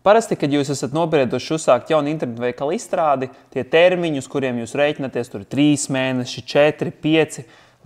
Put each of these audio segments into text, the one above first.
Parasti, kad jūs esat nobrieduši uzsākt jaunu internetu veikalu izstrādi, tie termiņi, uz kuriem jūs rēķinaties, tur ir 3 mēneši, 4, 5,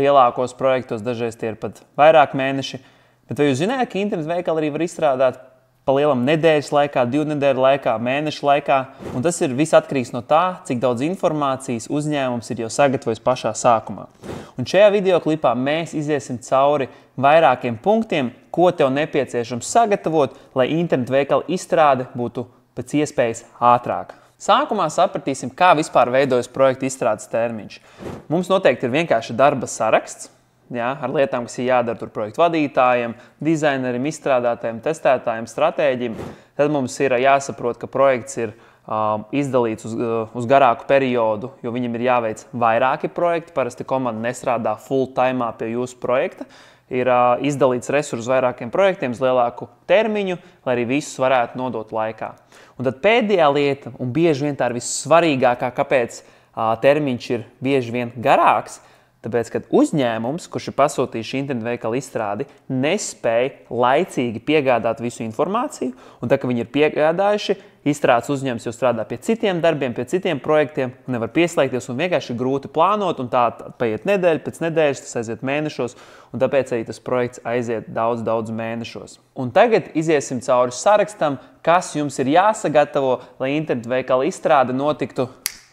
lielākos projektos dažreiz tie ir pat vairāk mēneši. Bet vai jūs zinājāt, ka internetu veikalu arī var izstrādāt pa lielam nedēļas laikā, 2 nedēļu laikā, mēnešu laikā? Un tas ir viss atkarīgs no tā, cik daudz informācijas uzņēmums ir jau sagatavojis pašā sākumā. Un šajā videoklipā mēs iziesim cauri vairākiem punktiem, ko tev nepieciešams sagatavot, lai internetu veikala izstrāde būtu pēc iespējas ātrāka. Sākumā sapratīsim, kā vispār veidojas projekta izstrādes termiņš. Mums noteikti ir vienkārši darba saraksts, ar lietām, kas ir jādara tur projektu vadītājiem, dizainerim, izstrādātājiem, testētājiem, stratēģim. Tad mums ir jāsaprot, ka projekts ir izdalīts uz garāku periodu, jo viņam ir jāveic vairāki projekti. Parasti komanda nestrādā full time pie jūsu projekta. Ir izdalīts resursus vairākiem projektiem uz lielāku termiņu, lai arī visus varētu nodot laikā. Un tad pēdējā lieta, un bieži vien tā ir vissvarīgākā, kāpēc termiņš ir bieži vien garāks, tāpēc, kad uzņēmums, kurš ir pasūtījis internetu veikalu izstrādi, nespēja laicīgi piegādāt visu informāciju, un tā, ka viņi ir piegādājuši, izstrādes uzņēmums jau strādā pie citiem darbiem, pie citiem projektiem, nevar pieslēgties un vienkārši grūti plānot, un tā paiet nedēļa, pēc nedēļas tas aiziet mēnešos, un tāpēc arī tas projekts aiziet daudz mēnešos. Un tagad iziesim cauri sarakstam, kas jums ir jāsagatavo, lai internetu veikalu izstrāde notiktu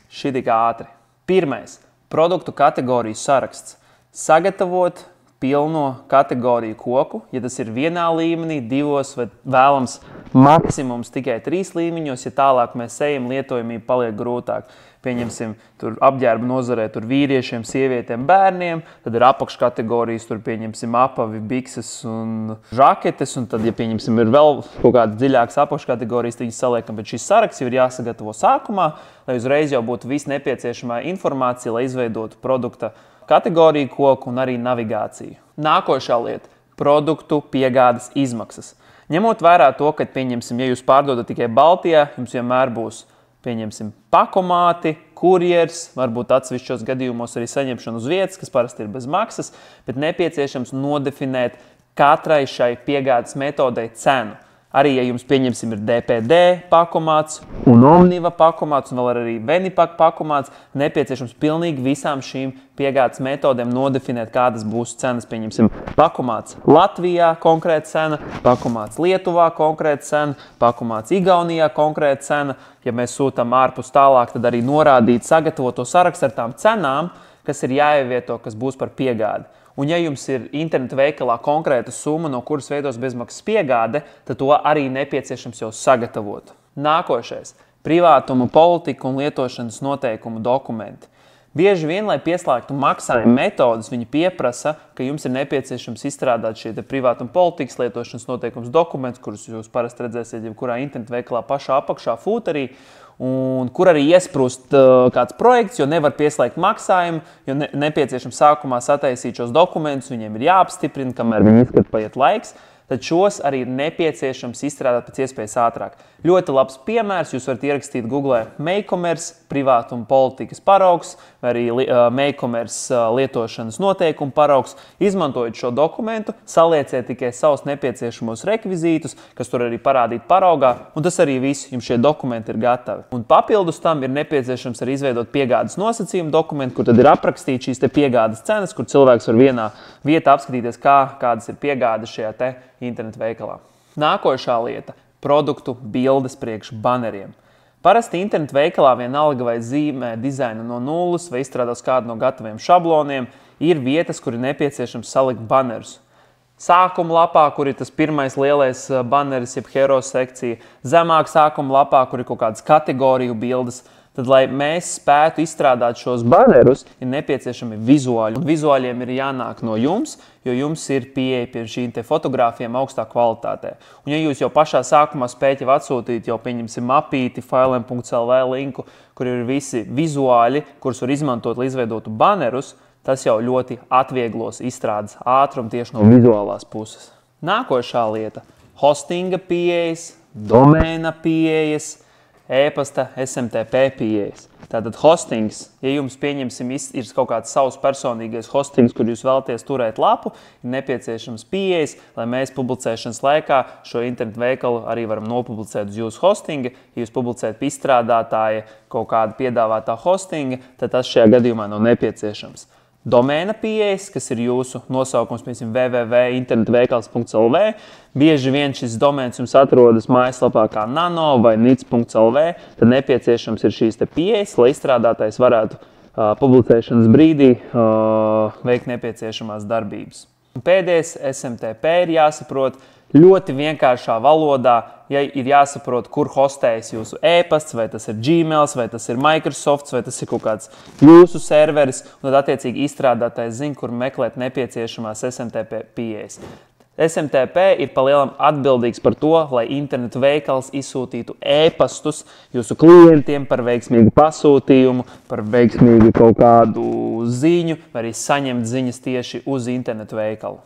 šitik ātri. Pirmais. Produktu kategoriju saraksts. Sagatavot pilno kategoriju koku, ja tas ir vienā līmenī, 2 vai vēlams maksimums tikai 3 līmeņos, ja tālāk mēs ejam, lietojamība paliek grūtāk. Pieņemsim, tur apģērba nozarē tur vīriešiem, sievietēm, bērniem, tad ir apakškategorijas, tur pieņemsim apavi, bikses un žaketes, un tad, ja pieņemsim, ir vēl kaut kādas dziļākas apakškategorijas, tad viņas saliekam, bet šis saraksts jau ir jāsagatavo sākumā, lai uzreiz jau būtu viss nepieciešamā informācija, lai izveidotu produkta kategoriju koku un arī navigāciju. Nākošā lieta – produktu piegādes izmaksas. Ņemot vērā to, ka, pieņemsim, ja jūs pārdodat tikai Baltijā, jums vienmēr būs, pieņemsim, pakomāti, kurjers, varbūt atsevišķos gadījumos arī saņemšana uz vietas, kas parasti ir bez maksas, bet nepieciešams nodefinēt katrai šai piegādes metodei cenu. Arī, ja jums, pieņemsim, ir DPD pakomāts un Omniva pakomāts un vēl arī Venipak pakomāts, nepieciešams pilnīgi visām šīm piegādes metodēm nodefinēt, kādas būs cenas. Pieņemsim, pakomāts Latvijā konkrēta cena, pakomāts Lietuvā konkrēta cena, pakomāts Igaunijā konkrēta cena. Ja mēs sūtam ārpus tālāk, tad arī norādīt sagatavoto sarakstu ar tām cenām, kas ir jāievieto, kas būs par piegādi. Un ja jums ir internetu veikalā konkrēta summa, no kuras veidos bezmaksas piegāde, tad to arī nepieciešams jau sagatavot. Nākošais – privātuma politika un lietošanas noteikumu dokumenti. Bieži vien, lai pieslēgtu maksājuma metodas, viņi pieprasa, ka jums ir nepieciešams izstrādāt šie privātuma politikas lietošanas noteikums dokumentus, kurus jūs parasti redzēsiet jebkurā internetu veikalā pašā apakšā footerī, un kur arī iesprūst kāds projekts, jo nevar pieslēgt maksājumu, jo nepieciešams sākumā sataisīt šos dokumentus, viņiem ir jāapstiprina, kamēr viņi izskat paiet laiks, tad šos arī ir nepieciešams izstrādāt pēc iespējas ātrāk. Ļoti labs piemērs, jūs varat ierakstīt Google MakeCommerce privātuma politikas paraugs vai arī MakeCommerce lietošanas noteikumu paraugs. Izmantojot šo dokumentu, salieciet tikai savus nepieciešamos rekvizītus, kas tur arī parādīt paraugā, un tas arī viss, jums šie dokumenti ir gatavi. Un papildus tam ir nepieciešams arī izveidot piegādes nosacījumu dokumentu, kur tad ir aprakstīt šīs piegādes cenas, kur cilvēks var vienā vietā apskatīties, kādas ir piegādes šajā internetu veikalā. Nākošā lieta – produktu bildes priekš baneriem. Parasti internetu veikalā vienalga vai zīmē dizainu no nulles vai izstrādās kādu no gataviem šabloniem, ir vietas, kur ir nepieciešams salikt banerus. Sākuma lapā, kur ir tas pirmais lielais baneris, jeb hero sekcija, zemāk sākuma lapā, kur ir kaut kādas kategoriju bildes. Tad, lai mēs spētu izstrādāt šos banerus, ir nepieciešami vizuāļi. Un vizuāļiem ir jānāk no jums, jo jums ir pieeja pie šīm fotogrāfiem augstā kvalitātē. Un ja jūs jau pašā sākumā spējat jau atsūtīt, jau pieņemsim mapīti, filem.lv linku, kur ir visi vizuāļi, kurus var izmantot, lai izveidotu banerus, tas jau ļoti atvieglos izstrādes ātrumu tieši no vizuālās puses. Nākošā lieta – hostinga pieejas, domēna pieejas, e-pasta SMTP pieejas. Tātad hostings, ja jums pieņemsim ir kaut kāds savs personīgais hostings, kur jūs vēlaties turēt lapu, ir nepieciešams pieejas, lai mēs publicēšanas laikā šo internetu veikalu arī varam nopublicēt uz jūsu hostinga. Ja jūs publicējat izstrādātāja kaut kādu piedāvātā hostinga, tad tas šajā gadījumā nav nepieciešams. Domēna pieejas, kas ir jūsu nosaukums, piemēram, www.internetveikals.lv. Bieži vien šis domēns jums atrodas mājaslapā kā nano vai nic.lv, tad nepieciešams ir šīs pieejas, lai izstrādātājs varētu publicēšanas brīdī veikt nepieciešamās darbības. Un pēdējais SMTP ir jāsaprot ļoti vienkāršā valodā, ja ir jāsaprot, kur hostējas jūsu e-pasts, vai tas ir Gmail, vai tas ir Microsoft, vai tas ir kaut kāds jūsu serveris, un tad attiecīgi izstrādātājs zina, kur meklēt nepieciešamās SMTP pieejas. SMTP ir palielam atbildīgs par to, lai internetu veikals izsūtītu e-pastus jūsu klientiem par veiksmīgu pasūtījumu, par veiksmīgu kaut kādu ziņu, vai arī saņemt ziņas tieši uz internetu veikalu.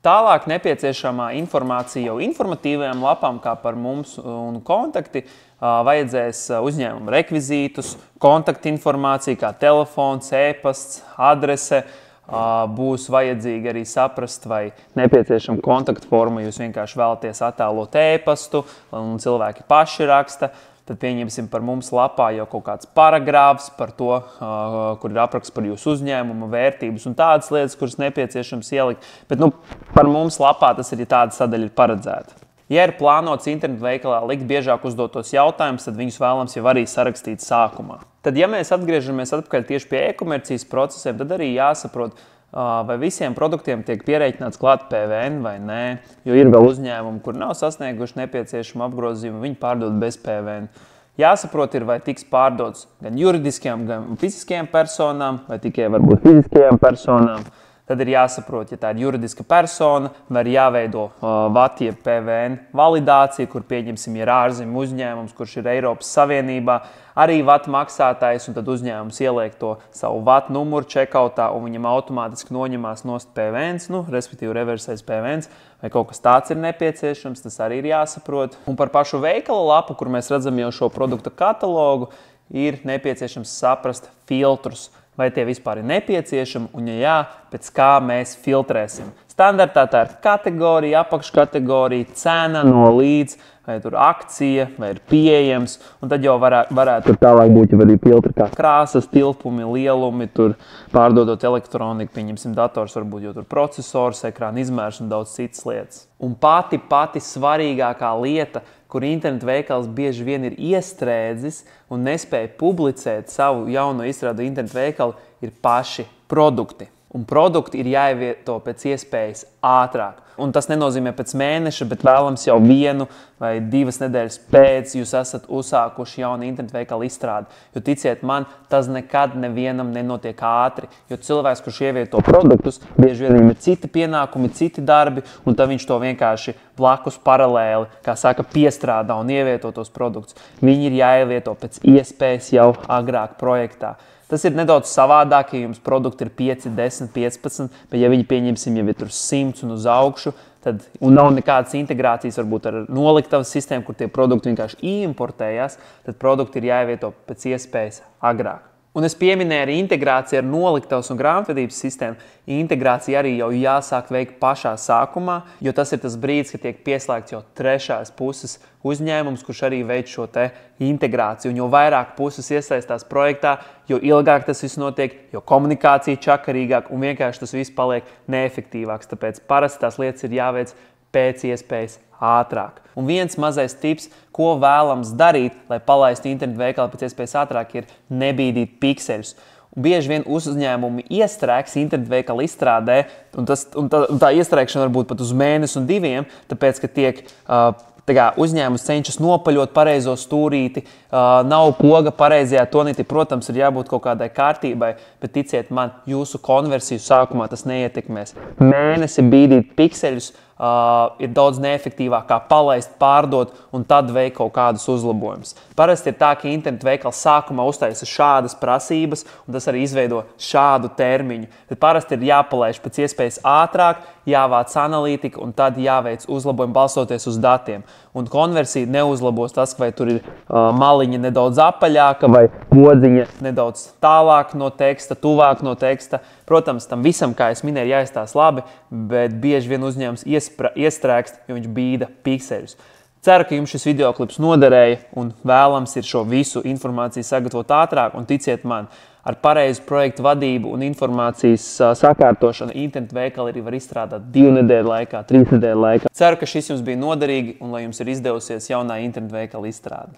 Tālāk nepieciešamā informācija jau informatīvajām lapām, kā par mums un kontakti, vajadzēs uzņēmuma rekvizītus, kontaktinformāciju, kā telefons, e-pasts, adrese. Būs vajadzīgi arī saprast, vai nepieciešama kontaktforma, jūs vienkārši vēlaties attēlot e-pastu un cilvēki paši raksta. Tad pieņemsim par mums lapā jau kaut kāds paragrāfs par to, kur ir apraksts par jūsu uzņēmumu, vērtības un tādas lietas, kuras nepieciešams ielikt. Bet par mums lapā tas ir tāda sadaļa paredzēta. Ja ir plānots internetu veikalā likt biežāk uzdotos jautājumus, tad viņus vēlams jau arī sarakstīt sākumā. Tad, ja mēs atgriežamies atpakaļ tieši pie e-komercijas procesiem, tad arī jāsaprot, vai visiem produktiem tiek pierēķināts klāt PVN vai nē, jo ir vēl uzņēmumi, kur nav sasnieguši nepieciešamu apgrozījumu, viņi pārdod bez PVN. Jāsaprot, vai tiks pārdots gan juridiskajām, gan fiziskajām personām, vai tikai varbūt fiziskajām personām. Tad ir jāsaprot, ja tā ir juridiska persona, var jāveido VAT jeb PVN validācija, kur pieņemsim ir ārzemju uzņēmums, kurš ir Eiropas Savienībā, arī VAT maksātājs, un tad uzņēmums ieliek to savu VAT numuru checkoutā, un viņam automātiski noņemās nost PVN, respektīvi reversēs PVN, vai kaut kas tāds ir nepieciešams, tas arī ir jāsaprot. Un par pašu veikala lapu, kur mēs redzam jau šo produktu katalogu, ir nepieciešams saprast filtrus. Vai tie vispār ir nepieciešami, un ja jā, pēc kā mēs filtrēsim. Standartā tā ir kategorija, apakškategorija, cena no līdz, vai tur akcija, vai ir pieejams, un tad jau varētu tur tālāk būt jau arī filtri kā krāsas, tilpumi, lielumi, tur pārdodot elektroniku, pieņemsim dators, varbūt jau tur procesors, ekrāna izmērs un daudz citas lietas. Un pati svarīgākā lieta, kur internetu veikals bieži vien ir iestrēdzis un nespēja publicēt savu jauno izstrādu internetu veikalu, ir paši produkti. Un produkti ir jāievieto pēc iespējas ātrāk. Un tas nenozīmē pēc mēneša, bet vēlams jau 1 vai 2 nedēļas pēc jūs esat uzsākuši jaunu internetu veikalu izstrādi. Jo ticiet man, tas nekad nevienam nenotiek ātri. Jo cilvēks, kurš ievieto produktus, bieži vien ir citi pienākumi, citi darbi, un tad viņš to vienkārši blakus paralēli, kā saka, piestrādā un ievieto tos produktus. Viņi ir jāievieto pēc iespējas jau agrāk projektā. Tas ir nedaudz savādāk, ja jums produkti ir 5, 10, 15, bet ja viņi pieņemsim jau ir tur 100 un uz augšu, tad, un nav nekādas integrācijas varbūt ar noliktavas sistēmu, kur tie produkti vienkārši importējās, tad produkti ir jāievieto pēc iespējas agrāk. Un es pieminēju arī integrāciju ar noliktavas un grāmatvedības sistēmu. Integrācija arī jau jāsāk veikt pašā sākumā, jo tas ir tas brīdis, kad tiek pieslēgts jau trešās puses uzņēmums, kurš arī veic šo te integrāciju. Un jo vairāk puses iesaistās projektā, jo ilgāk tas viss notiek, jo komunikācija čakarīgāk un vienkārši tas viss paliek neefektīvāks. Tāpēc parasti tās lietas ir jāveic pēc iespējas ātrāk. Un viens mazais tips, ko vēlams darīt, lai palaistu internetu veikalu pēc iespējas ātrāk, ir nebīdīt pikseļus. Un bieži vien uzņēmumi iestrēgs internetu veikalu izstrādē, un tā iestrēgšana var būt pat uz mēnesi un 2, tāpēc, ka tiek uzņēmums cenšas nopaļot pareizo stūrīti, nav poga pareizajā tonītī, protams, ir jābūt kaut kādai kārtībai, bet ticiet man, jūsu konversiju sākumā tas neietekmēs. Mēnesi bīdīt pikseļus ir daudz neefektīvāk kā palaist, pārdot un tad veikt kaut kādus uzlabojumus. Parasti ir tā, ka internetu veikals sākumā uztaisa šādas prasības, un tas arī izveido šādu termiņu. Tad parasti ir jāpalaiž pēc iespējas ātrāk, jāvāc analītika un tad jāveic uzlabojumi balstoties uz datiem. Un konversija neuzlabos tas, vai tur ir maliņa nedaudz apaļāka vai podziņa nedaudz tālāk no teksta, tuvāk no teksta. Protams, tam visam, kā es minēju, jāizstāsta labi, bet bieži vien uzņēmums iestrēgst, jo viņš bīda pikseļus. Ceru, ka jums šis videoklips noderēja un vēlams ir šo visu informāciju sagatavot ātrāk, un ticiet man, ar pareizu projektu vadību un informācijas sakārtošanu internetu veikali arī var izstrādāt 2 nedēļu laikā, 3 nedēļu laikā. Ceru, ka šis jums bija noderīgi un lai jums ir izdevusies jaunā internetu veikala izstrāde.